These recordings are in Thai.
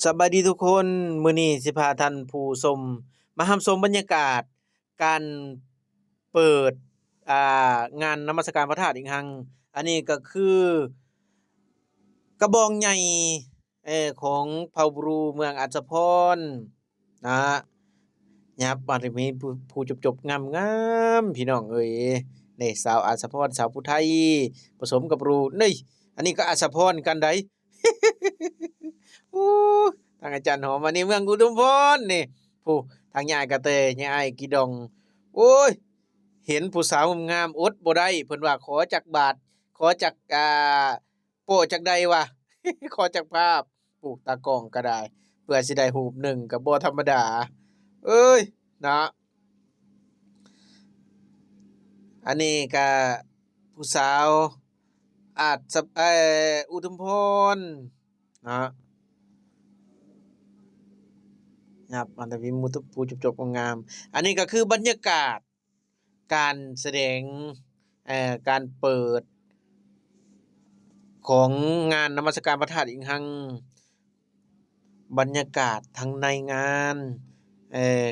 สบายดีทุกคนมื้อนี้สิพาท่านผู้ชมมารับชมบรรยากาศการเปิดงานนมัสการพระธาตุอิกหังอันนี้ก็คือกระบองใหญ่ของเผ่าบรูเมืองอัศพรนะยับมาถึงมีผู้จบๆงามๆพี่น้องเอ้ยนี่สาวอัศพรสาวผู้ไทยผสมกับบรูนี่อันนี้ก็อัศพรกันได อู้ทางอาจารย์หอมอันนี้เมืองอุทุมพรนี่ผู้ทางยายกระเตยยายกีดองโอ้ยเห็นผู้สาวงามๆอดบ่ได้เพิ่นว่าขอจักบาทขอจักโป้จักใดวะขอจักภาพผู้ตากล้องก็ได้เพื่อสิได้รูปหนึ่งก็บ่ธรรมดาเอ้ยเนาะอันนี้ก็ผู้สาวอาจสะอุทุมพรเนาะ ครับอันตวิมุตุภูจบงามๆอันนี้ก็คือบรรยากาศการแสดงการเปิดของงานนมัสการพระธาตุอิกหังบรรยากาศทางในงาน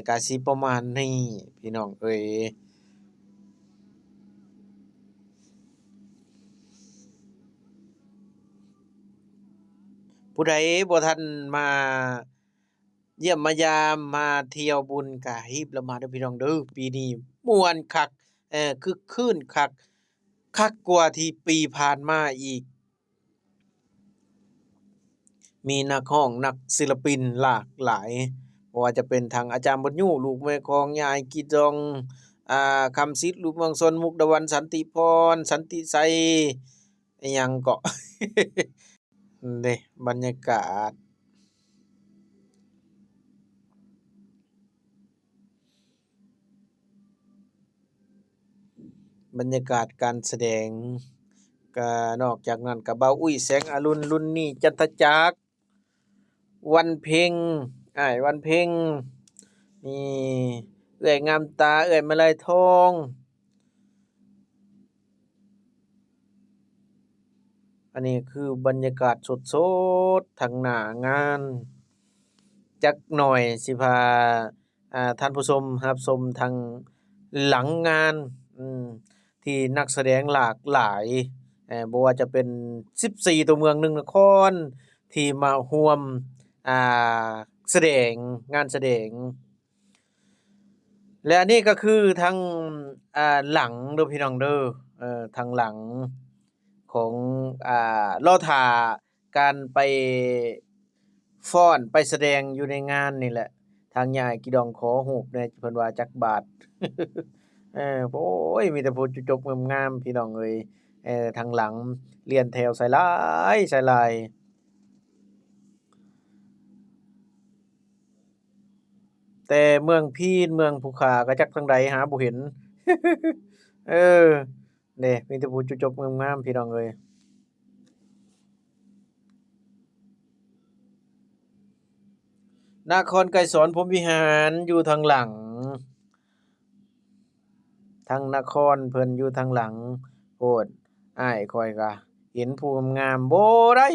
ก็สิประมาณนี้พี่น้องเอ้ยผู้ใดบ่ทันมาเยี่ยมมายามมาเที่ยวบุญก็รีบแล้วมาเด้อพี่น้องเด้อปีนี้ม่วนคักคึกคื้นคักคักกว่าที่ปีผ่านมาอีก มีนักร้องนักศิลปินหลากหลายบ่ว่าจะเป็นทางอาจารย์บุญยู่ลูกแม่ของยายกีดองคำศิษย์ลูกเมืองชนมุกดาหวันสันติพรสันติไสอิหยังเกาะเด้บรรยากาศบรรยากาศการแสดงก็นอกจากนั้นก็เบาอุ้ยแสงอรุณรุ่นนี้จันทจักรวันเพ็ญอ้ายวันเพ็ญมีเอื้อยงามตาเอื้อยมาลัยทอง อันนี้คือบรรยากาศสดๆทางหน้างานจักหน่อยสิพาท่านผู้ชมรับชมทางหลังงานอืมที่นักแสดงหลากหลายบ่ว่าจะเป็น14ตัวเมือง1นครที่มาร่วมอ่าแสดงงานแสดงและอันนี้ก็คือทางหลังเด้อพี่น้องเด้อทางหลัง ของรอท่าการไปฟ้อนไปแสดงอยู่ในงานนี่แหละทางย้ายกิดองขอรูปแหน่เพิ่นว่าจักบาทโอ้ยมีแต่ผู้จบๆงามๆพี่น้องเอ้ยทางหลังเรียนแถวใส่หลายใส่หลายแต่เมืองพีนเมืองภูค่าก็จักทางใดหาบ่เห็นเออนี่มีแต่ผู้จบๆงามๆพี่น้องเอ้ย นครไกรสอนพรหมวิหารอยู่ทางหลังทางนครเพิ่นอยู่ทางหลังโพดอ้ายข้อยก็เห็นผู้งามๆบ่ได้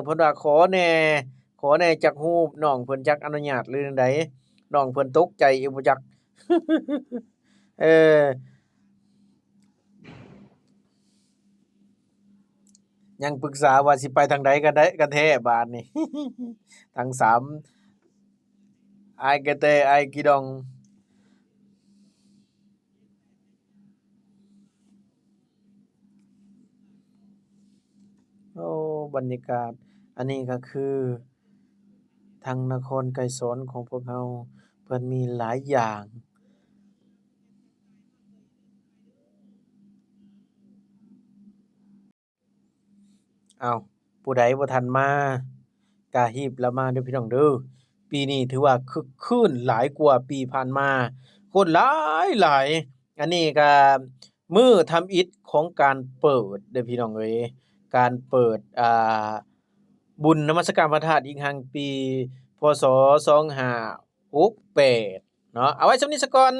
เพิ่นว่าขอแหน่จักรูปน้องเพิ่นจักอนุญาตหรือจั่งใดน้องเพิ่นตกใจอีกบ่จักเออยังปรึกษาว่าสิไปทางใดกันได้กันแท้บาดนี้ทางสามอ้ายกระแตอ้ายกีดอง โอ้บรรยากาศอันนี้ก็คือทางนครไกรสอนของพวกเราเพิ่นมีหลายอย่างอ้าวผู้ใดบ่ทันมาก็รีบแล้วมาเด้อพี่น้องเด้อปีนี้ถือว่าคึกคืนหลายกว่าปีผ่านมาคนหลายหลายอันนี้ก็มื้อทำอิฐของการเปิดเด้อพี่น้องเอ้ยการเปิดบุญนมัสการพระธาตุอิกหังปีพศ2568เนาะเอาไว้ส่ำนี้ซะก่อน